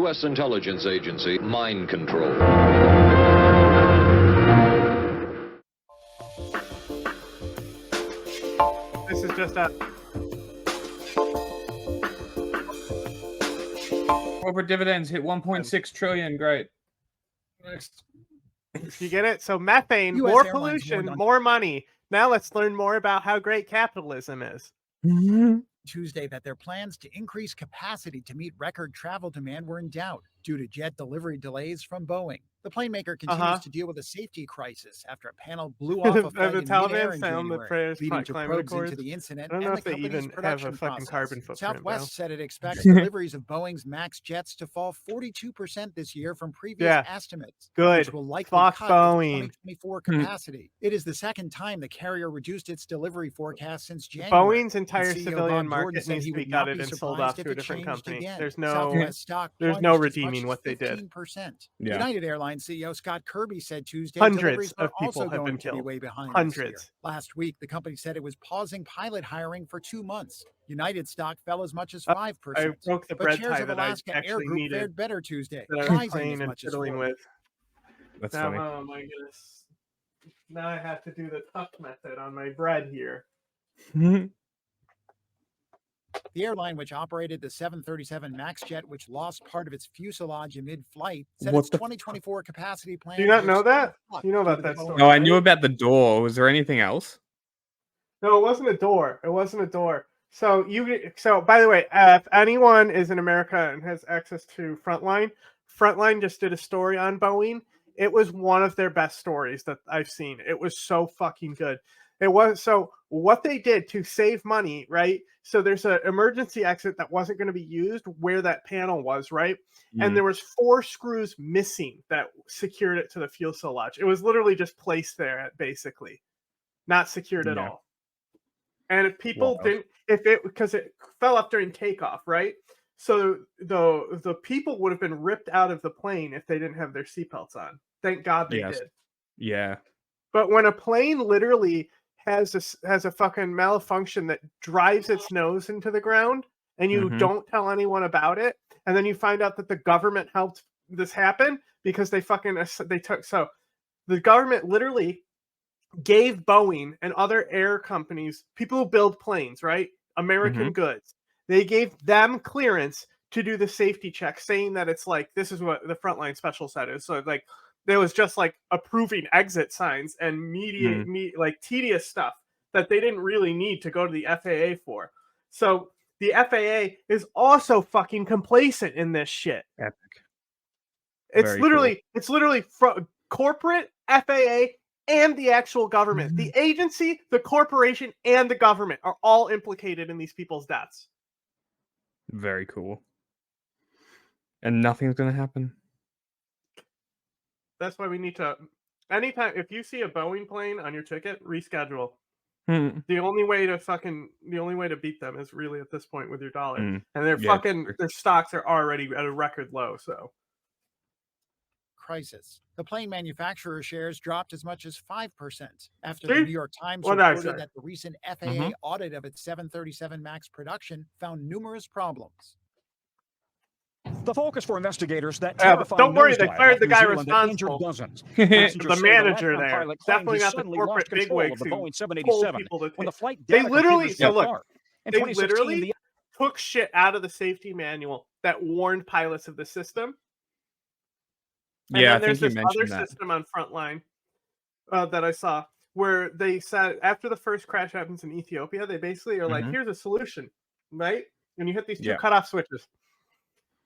U.S. intelligence agency, mind control. This is just a... Corporate dividends hit 1.6 trillion. Great. Next. You get it? So methane, US more airlines pollution, warned on more money. Now let's learn more about how great capitalism is. Tuesday that their plans to increase capacity to meet record travel demand were in doubt due to jet delivery delays from Boeing. The plane maker continues to deal with a safety crisis after a panel blew off a flight the in midair Taliban in found the January, leading to climate probes accords. into the incident I don't know and if the they company's even have a production fucking process. carbon footprint. Southwest Bro. said it expects deliveries of Boeing's MAX jets to fall 42% this year from previous estimates, which will likely cut its 2024 capacity. It is the second time the carrier reduced its delivery forecast since January. Boeing's entire CEO civilian Bob Jordan market said needs he to be would not gutted be and sold surprised off if to a it different changed company. again. There's no Southwest stock there's plunged no as much redeeming as what they did. 15%. Yeah. United Airlines CEO Scott Kirby said Tuesday Hundreds deliveries of are people also have been going to be killed. way behind Hundreds. this year. Last week, the company said it was pausing pilot hiring for 2 months. United stock fell as much as 5%. I broke the but bread shares tie of that I Alaska Air actually Group needed. fared better Tuesday, That I was rising playing as and much as fiddling 4%. with. That's Now, funny. oh my goodness. Now I have to do the tuck method on my bread here. The airline, which operated the 737 MAX jet, which lost part of its fuselage in mid-flight, said its 2024 capacity plans. Do you not know that? You know about that story? No, I knew about the door. Was there anything else? No, it wasn't a door. It wasn't a door. So by the way, if anyone is in America and has access to Frontline just did a story on Boeing. It was one of their best stories that I've seen. It was so fucking good. It was so what they did to save money, right? So there's an emergency exit that wasn't going to be used where that panel was, right? And there was 4 screws missing that secured it to the fuselage. It was literally just placed there, basically, not secured at all. And if people because it fell up during takeoff, right? So the people would have been ripped out of the plane if they didn't have their seatbelts on. Thank God they did. Yeah. But when a plane literally has a fucking malfunction that drives its nose into the ground and you don't tell anyone about it, and then you find out that the government helped this happen because the government literally gave Boeing and other air companies, people who build planes, right? American goods. They gave them clearance to do the safety check, saying that it's like, this is what the Frontline special said. Is so like, there was just like approving exit signs and like tedious stuff that they didn't really need to go to the FAA for. So the FAA is also fucking complacent in this shit. Epic. It's literally corporate, FAA, and the actual government. The agency, the corporation, and the government are all implicated in these people's deaths. Very cool. And nothing's going to happen. That's why we need to... Anytime, if you see a Boeing plane on your ticket, reschedule. The only way to beat them is really at this point with your dollar. And their stocks are already at a record low, so... Crisis. The plane manufacturer shares dropped as much as 5% after the New York Times reported that the recent FAA audit of its 737 MAX production found numerous problems. The focus for investigators that don't worry, they fired the guy responsible. The manager there, definitely not the corporate bigwigs who told people to take. They literally took shit out of the safety manual that warned pilots of the system. And then there's this other system on Frontline that I saw where they said after the first crash happens in Ethiopia, they basically are like, here's a solution, right? And you hit these 2 cutoff switches.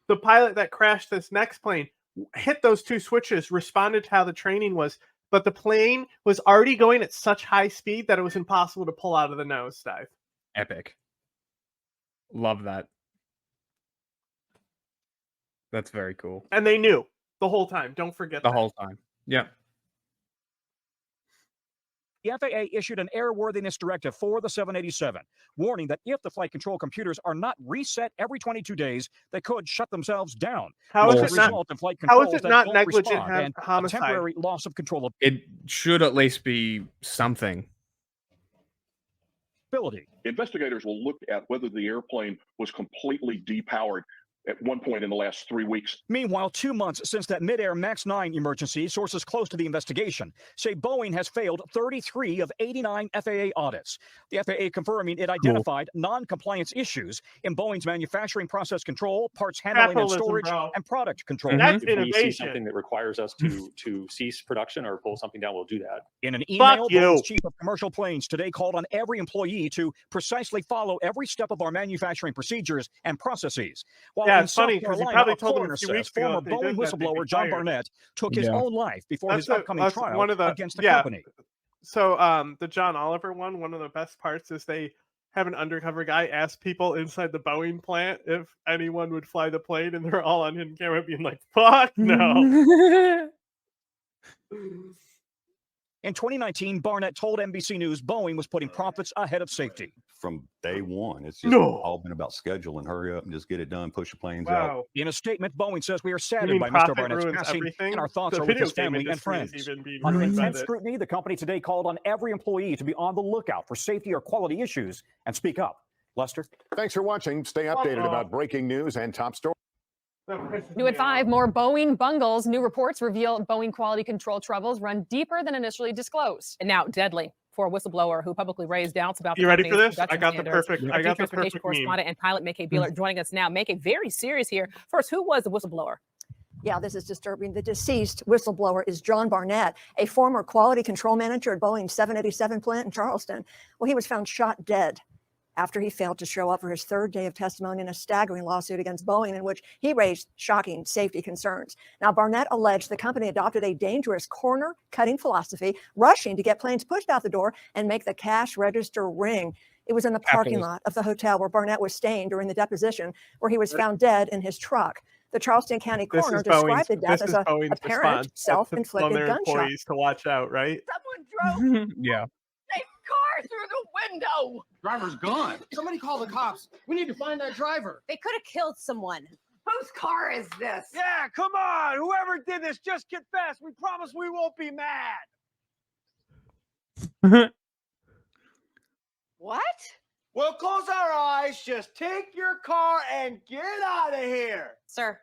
The pilot that crashed this next plane hit those 2 switches, responded to how the training was, but the plane was already going at such high speed that it was impossible to pull out of the nosedive. Epic. Love that. That's very cool. And they knew the whole time. Don't forget the whole time. Yeah. The FAA issued an airworthiness directive for the 787, warning that if the flight control computers are not reset every 22 days, they could shut themselves down. How is it not negligent homicide? A temporary loss of control. It should at least be something. Investigators will look at whether the airplane was completely depowered. at one point in the last 3 weeks. Meanwhile, 2 months since that mid-air MAX 9 emergency, sources close to the investigation say Boeing has failed 33 of 89 FAA audits. The FAA confirming it identified non-compliance issues in Boeing's manufacturing process control, parts handling and storage, and product control. That's If we see innovation. something that requires us to cease production or pull something down, we'll do that. In an email, Boeing's chief of commercial planes today called on every employee to precisely follow every step of our manufacturing procedures and processes. While in it's South funny because he Carolina, probably a told them coroner a few says weeks ago former if they did Boeing that, they'd be whistleblower John fired. Barnett took his own life before his upcoming trial one of the, against the company. So the John Oliver one of the best parts is they have an undercover guy ask people inside the Boeing plant if anyone would fly the plane, and they're all on hidden camera being like, fuck no. In 2019, Barnett told NBC News Boeing was putting profits ahead of safety. From day one, it's just all been about schedule and hurry up and just get it done, push the planes out. In a statement, Boeing says we are saddened by Mr. Barnett's passing, and our thoughts are with his family and friends. Under intense scrutiny, the company today called on every employee to be on the lookout for safety or quality issues and speak up. Lester? Thanks for watching. Stay updated about breaking news and top stories. New at 5, more Boeing bungles. New reports reveal Boeing quality control troubles run deeper than initially disclosed. And now deadly for a whistleblower who publicly raised doubts about the You ready for company's this? I got the perfect transportation correspondent and pilot Make Beeler joining us now. Make very serious here. First, who was the whistleblower? Yeah, this is disturbing. The deceased whistleblower is John Barnett, a former quality control manager at Boeing's 787 plant in Charleston. Well, he was found shot dead after he failed to show up for his third day of testimony in a staggering lawsuit against Boeing in which he raised shocking safety concerns. Now, Barnett alleged the company adopted a dangerous corner-cutting philosophy, rushing to get planes pushed out the door and make the cash register ring. It was in the parking lot of the hotel where Barnett was staying during the deposition, where he was found dead in his truck. The Charleston County coroner described the death as a apparent self-inflicted gunshot. Employees to watch out, right? Someone drove yeah. car through the window. Driver's gone. Somebody call the cops. We need to find that driver. They could have killed someone. Whose car is this? Yeah, come on. Whoever did this, just confess. We promise we won't be mad. What? We'll close our eyes. Just take your car and get out of here. Sir,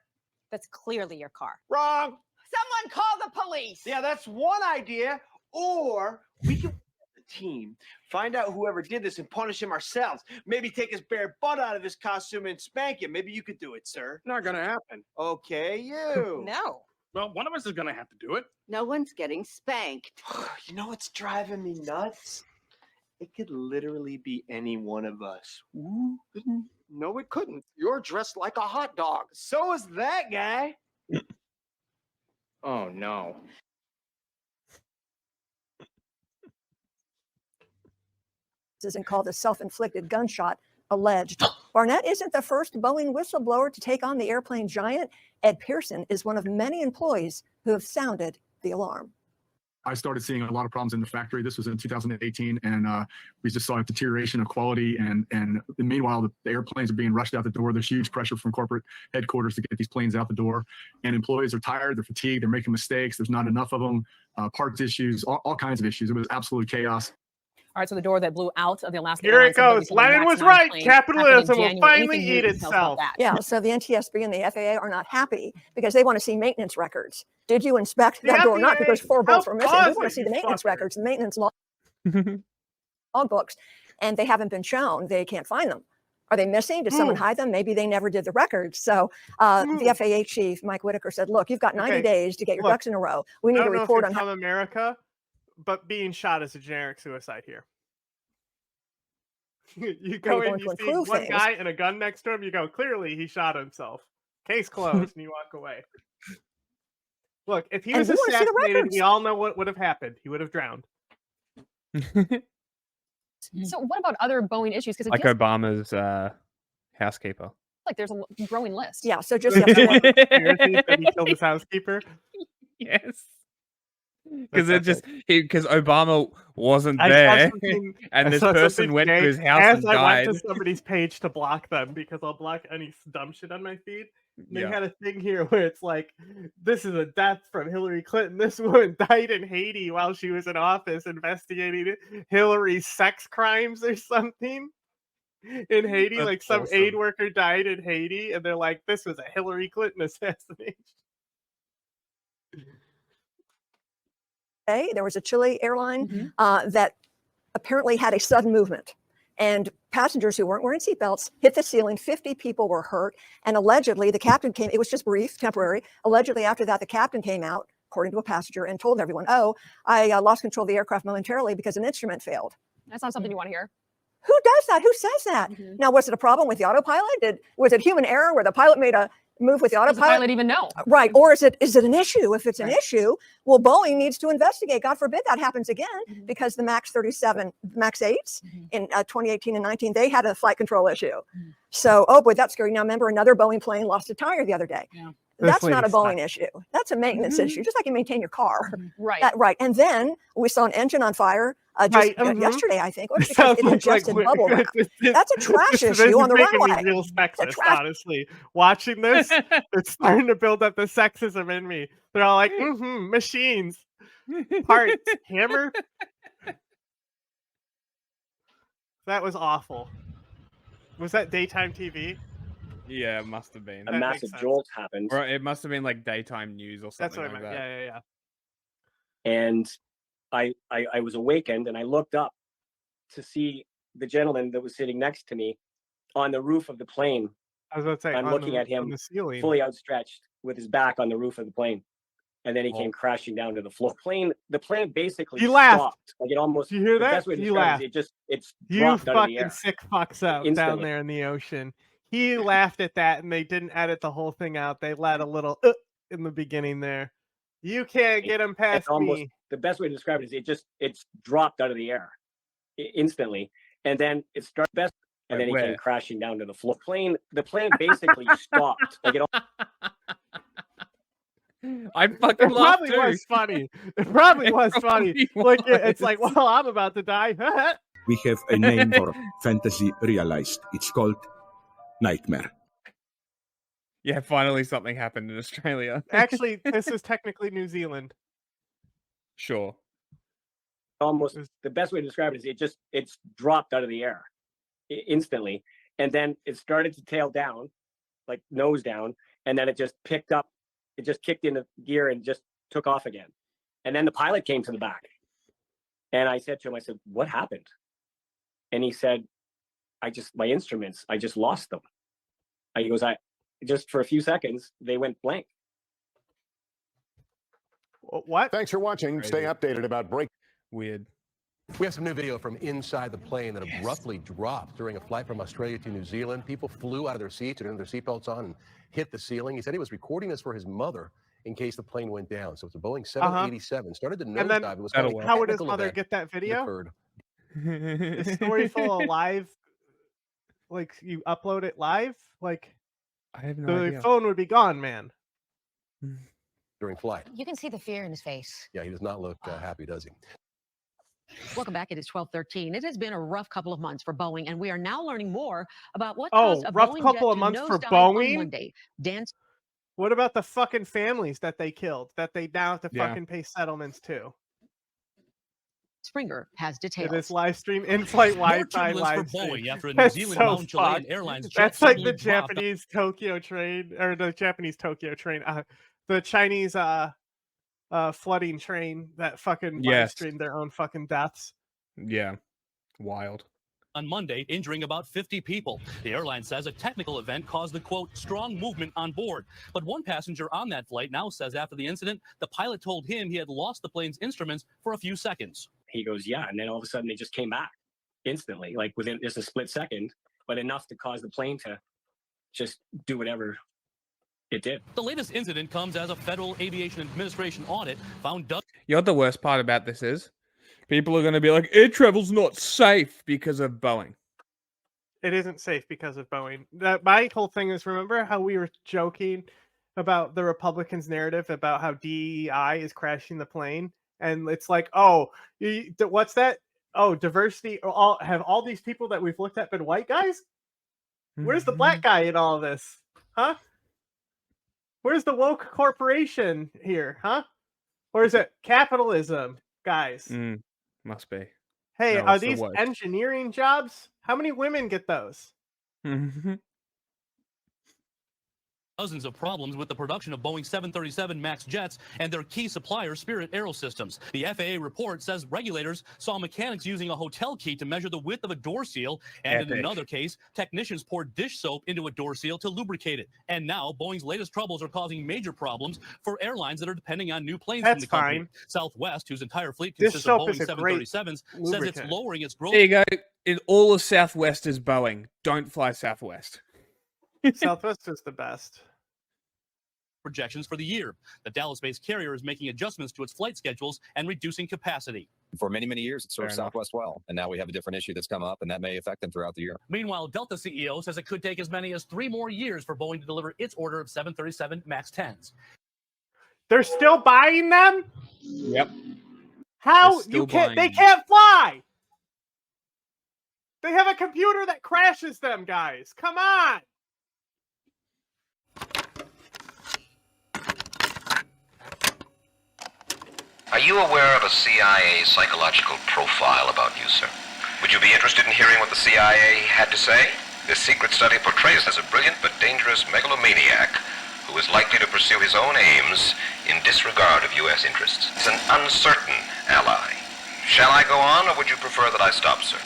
that's clearly your car. Wrong. Someone call the police. Yeah, that's one idea. Or we can team, find out whoever did this and punish him ourselves. Maybe take his bare butt out of his costume and spank him. Maybe you could do it, sir. Not gonna happen. Okay, you. No. Well, one of us is gonna have to do it. No one's getting spanked. You know what's driving me nuts? It could literally be any one of us. Ooh. No, it couldn't. You're dressed like a hot dog. So is that guy. Oh, no. And called a self-inflicted gunshot alleged. Barnett isn't the first Boeing whistleblower to take on the airplane giant. Ed Pearson is one of many employees who have sounded the alarm. I started seeing a lot of problems in the factory. This was in 2018, and we just saw a deterioration of quality. And meanwhile, the airplanes are being rushed out the door. There's huge pressure from corporate headquarters to get these planes out the door. And employees are tired, they're fatigued, they're making mistakes. There's not enough of them, parts issues, all kinds of issues. It was absolute chaos. All right, so the door that blew out of the Alaska. Here it goes. Lennon was right. Capitalism will finally eat itself. Yeah, so the NTSB and the FAA are not happy because they want to see maintenance records. Did you inspect that door? Not because 4 bolts were missing. We want to see the maintenance records, the maintenance logbooks, and they haven't been shown. They can't find them. Are they missing? Did someone hide them? Maybe they never did the records. So the FAA chief, Mike Whitaker, said, look, you've got 90 days to get your ducks in a row. We need to report on how America, but being shot is a generic suicide here. You go in, you see one guy and a gun next to him, you go, clearly he shot himself. Case closed, and you walk away. Look, if he was assassinated, we all know what would have happened. He would have drowned. So what about other Boeing issues? Because like Obama's housekeeper. Like there's a growing list. Yeah, so just that he killed his housekeeper. Yes. Because Obama wasn't there, and this person went to his house and died. I went to somebody's page to block them because I'll block any dumb shit on my feed. They had a thing here where it's like, this is a death from Hillary Clinton. This woman died in Haiti while she was in office investigating Hillary's sex crimes or something. in Haiti. That's Like some awesome. aid worker died in Haiti, and they're like, "This was a Hillary Clinton assassination." There was a Chile airline that apparently had a sudden movement, and passengers who weren't wearing seatbelts hit the ceiling. 50 people were hurt, and allegedly the captain came. It was just brief, temporary. Allegedly, after that, the captain came out, according to a passenger, and told everyone, "Oh, I lost control of the aircraft momentarily because an instrument failed." That's not something you want to hear. Who does that? Who says that? Now, was it a problem with the autopilot? Was it human error where the pilot made a move with the autopilot? Does the pilot even know? Right. Or is it an issue? If it's an issue, well, Boeing needs to investigate. God forbid that happens again, because the MAX 37, MAX 8s in 2018 and 19, they had a flight control issue. So, oh boy, that's scary. Now, remember, another Boeing plane lost a tire the other day. That's not a Boeing issue. That's a maintenance issue, just like you maintain your car. Right. Right. And then we saw an engine on fire yesterday, I think. It was because it ingested bubble wrap. That's a trash issue on the runway. Real sexist, honestly. Watching this, it's starting to build up the sexism in me. They're all like, machines, parts, hammer. That was awful. Was that daytime TV? Yeah, it must have been. A massive jolt happened. Or it must have been like daytime news or something. That's what I meant. That. Yeah. And I was awakened, and I looked up to see the gentleman that was sitting next to me on the roof of the plane. I was about to say, I'm looking at him fully outstretched with his back on the roof of the plane. And then he came crashing down to the floor. The plane basically stopped. Like it almost. Did you hear that? The best way to He describe laughed. it, it's You dropped out of the fucking air. sick fucks out Instantly. down there in the ocean. He laughed at that, and they didn't edit the whole thing out. They let a little in the beginning there. You can't get him past me. The best way to describe it is it's dropped out of the air instantly, and then it started best, and then he came crashing down to the floor. The plane basically stopped. Like it. I fucking It laughed probably too. was funny. It probably was funny. Like it's like, well, I'm about to die. We have a name for fantasy realized. It's called nightmare. Yeah, finally something happened in Australia. Actually, this is technically New Zealand. Sure. Almost the best way to describe it is it's dropped out of the air instantly, and then it started to tail down, like nose down, and then it just picked up. It just kicked into gear and just took off again. And then the pilot came to the back, and I said to him, I said, "What happened?" And he said, my instruments, I just lost them. He goes, just for a few seconds, they went blank. What? Thanks for watching. Stay updated about break. Weird. We have some new video from inside the plane that abruptly dropped during a flight from Australia to New Zealand. People flew out of their seats and had their seatbelts on and hit the ceiling. He said he was recording this for his mother in case the plane went down. So it's a Boeing 787. Started to nosedive. It was kind of how would his mother get that video? Is Story full live? Like you upload it live? Like I have no idea. The phone would be gone, man. During flight. You can see the fear in his face. Yeah, he does not look happy, does he? Welcome back. It is 12:13. It has been a rough couple of months for Boeing, and we are now learning more about what caused a rough Boeing couple jet of months to for nosedive on Boeing? Monday. Dan What about the fucking families that they killed that they now have to Yeah. fucking pay settlements to? Springer has details. This live stream in-flight Wi-Fi turbulence for live stream. Boeing after a New That's Zealand-bound so Chilean fucked. Airlines jet That's like the suddenly dropped. Japanese Tokyo train, or the Japanese Tokyo train, the Chinese flooding train that fucking live Yes. streamed their own fucking deaths. Yeah. Wild. On Monday, injuring about 50 people. The airline says a technical event caused the, quote, strong movement on board. But one passenger on that flight now says after the incident, the pilot told him he had lost the plane's instruments for a few seconds. He goes, yeah. And then all of a sudden they just came back instantly, like within just a split second, but enough to cause the plane to just do whatever it did. The latest incident comes as a Federal Aviation Administration audit found You know what the worst part about this is? People are going to be like, air travel's not safe because of Boeing. It isn't safe because of Boeing. My whole thing is, remember how we were joking about the Republicans' narrative about how DEI is crashing the plane? And it's like, oh, what's that? Oh, diversity. Have all these people that we've looked at been white guys? Where's the black guy in all of this? Huh? Where's the woke corporation here? Huh? Or is it capitalism, guys? Must be. Hey, No, are it's the these worst. engineering jobs? How many women get those? Dozens of problems with the production of Boeing 737 MAX jets and their key supplier, Spirit Aerosystems. The FAA report says regulators saw mechanics using a hotel key to measure the width of a door seal, and in another case, technicians poured dish soap into a door seal to lubricate it. And now, Boeing's latest troubles are causing major problems for airlines that are depending on new planes from the company. Fine. Southwest, whose entire fleet Dish consists of soap is Boeing a great 737s, says it's lubricant. lowering its growth. There you go. In all of Southwest is Boeing. Don't fly Southwest. Southwest is the best. Projections for the year. The Dallas-based carrier is making adjustments to its flight schedules and reducing capacity. For many, many years, it served Southwest well, and now we have a different issue that's come up, and that may affect them throughout the year. Meanwhile, Delta CEO says it could take as many as 3 more years for Boeing to deliver its order of 737 MAX 10s. They're still buying them? Yep. How? You can't. They can't fly. They have a computer that crashes them, guys. Come on. Are you aware of a CIA psychological profile about you, sir? Would you be interested in hearing what the CIA had to say? This secret study portrays as a brilliant but dangerous megalomaniac who is likely to pursue his own aims in disregard of U.S. interests. He's an uncertain ally. Shall I go on, or would you prefer that I stop, sir?